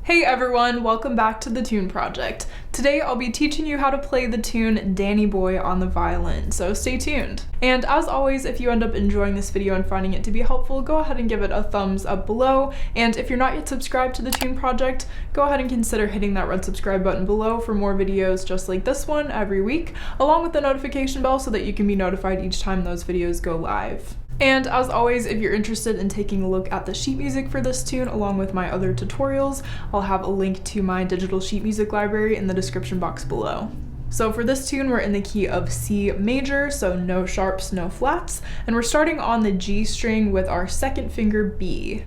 Hey everyone, welcome back to the Tune Project. Today I'll be teaching you how to play the tune Danny Boy on the violin, so stay tuned. And as always, if you end up enjoying this video and finding it to be helpful, go ahead and give it a thumbs up below. And if you're not yet subscribed to the Tune Project, go ahead and consider hitting that red subscribe button below for more videos just like this one every week, along with the notification bell so that you can be notified each time those videos go live. And as always, if you're interested in taking a look at the sheet music for this tune along with my other tutorials, I'll have a link to my digital sheet music library in the description box below. So for this tune, we're in the key of C major, so no sharps, no flats, and we're starting on the G string with our second finger B.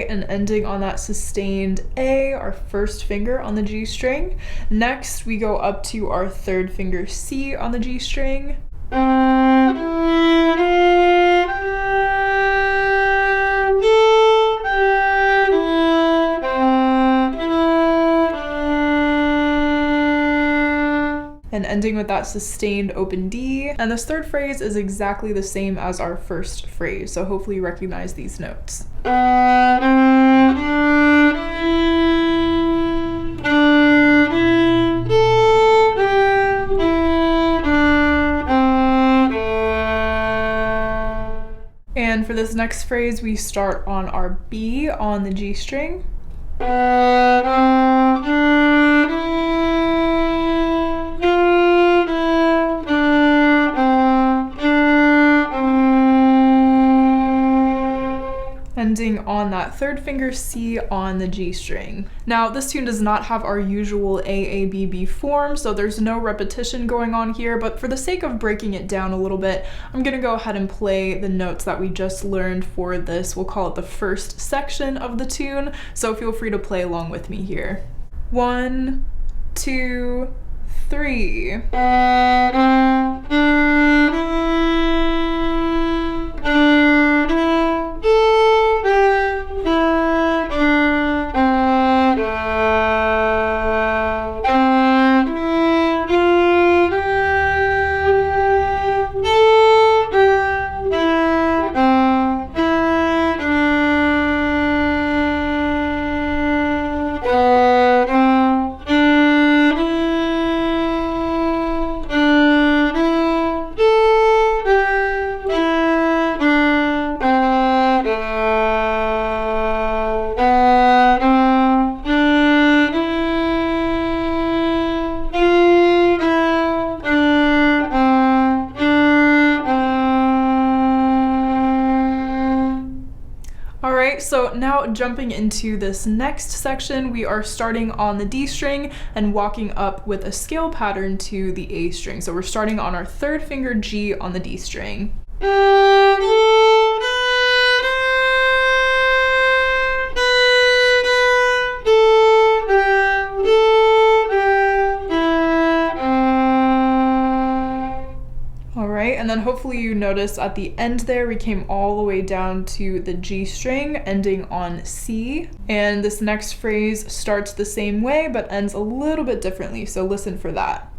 And ending on that sustained A, our first finger on the G string. Next, we go up to our third finger C on the G string. And ending with that sustained open D. And this third phrase is exactly the same as our first phrase, so hopefully you recognize these notes. And for this next phrase, we start on our B on the G string. Ending on that third finger C on the G string. Now, this tune does not have our usual AABB form, so there's no repetition going on here, but for the sake of breaking it down a little bit, I'm gonna go ahead and play the notes that we just learned for this. We'll call it the first section of the tune, so feel free to play along with me here. 1, 2, 3. Alright, so now jumping into this next section, we are starting on the D string and walking up with a scale pattern to the A string. So we're starting on our third finger G on the D string. And then hopefully you notice at the end there, we came all the way down to the G string, ending on C. And this next phrase starts the same way, but ends a little bit differently, so listen for that.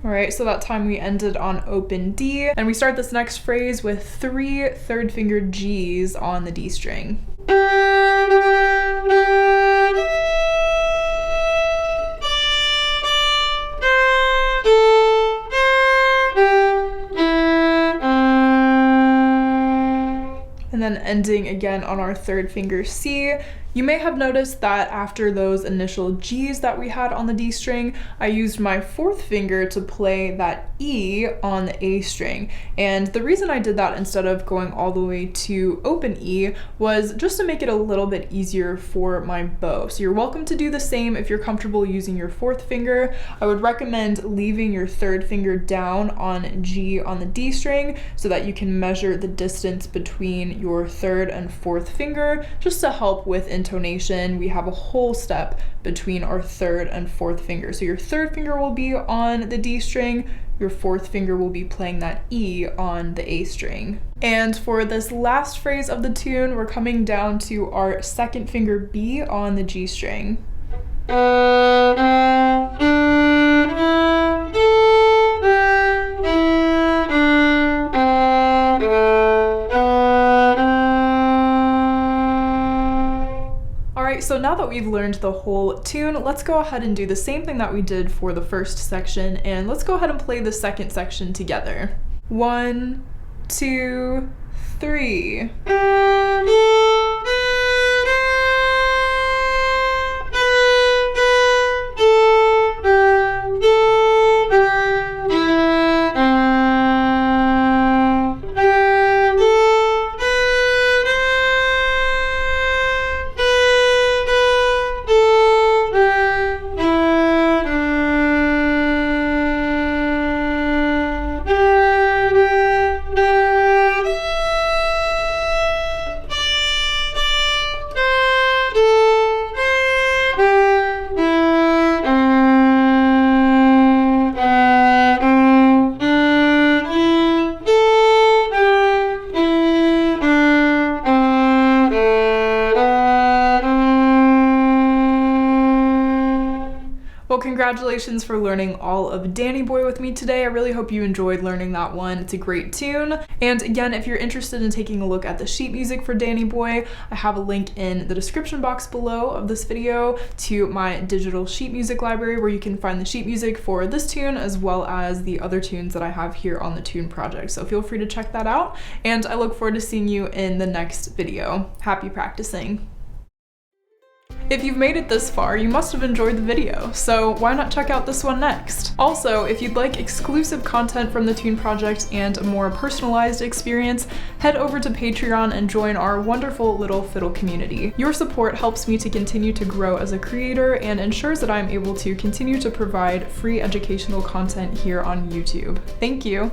Alright, so that time we ended on open D, and we start this next phrase with 3 third finger Gs on the D string. then ending again on our third finger C. You may have noticed that after those initial G's that we had on the D string, I used my fourth finger to play that E on the A string. And the reason I did that instead of going all the way to open E was just to make it a little bit easier for my bow. So you're welcome to do the same if you're comfortable using your fourth finger. I would recommend leaving your third finger down on G on the D string so that you can measure the distance between your third and fourth finger, just to help with intonation. We have a whole step between our third and fourth finger. So your third finger will be on the D string, your fourth finger will be playing that E on the A string. And for this last phrase of the tune, we're coming down to our second finger B on the G string. So now that we've learned the whole tune, let's go ahead and do the same thing that we did for the first section, and let's go ahead and play the second section together. 1, 2, 3. Well, congratulations for learning all of Danny Boy with me today. I really hope you enjoyed learning that one. It's a great tune. And again, if you're interested in taking a look at the sheet music for Danny Boy, I have a link in the description box below of this video to my digital sheet music library where you can find the sheet music for this tune as well as the other tunes that I have here on the Tune Project. So feel free to check that out, and I look forward to seeing you in the next video. Happy practicing. If you've made it this far, you must have enjoyed the video, so why not check out this one next? Also, if you'd like exclusive content from the Tune Project and a more personalized experience, head over to Patreon and join our wonderful little fiddle community. Your support helps me to continue to grow as a creator and ensures that I'm able to continue to provide free educational content here on YouTube. Thank you!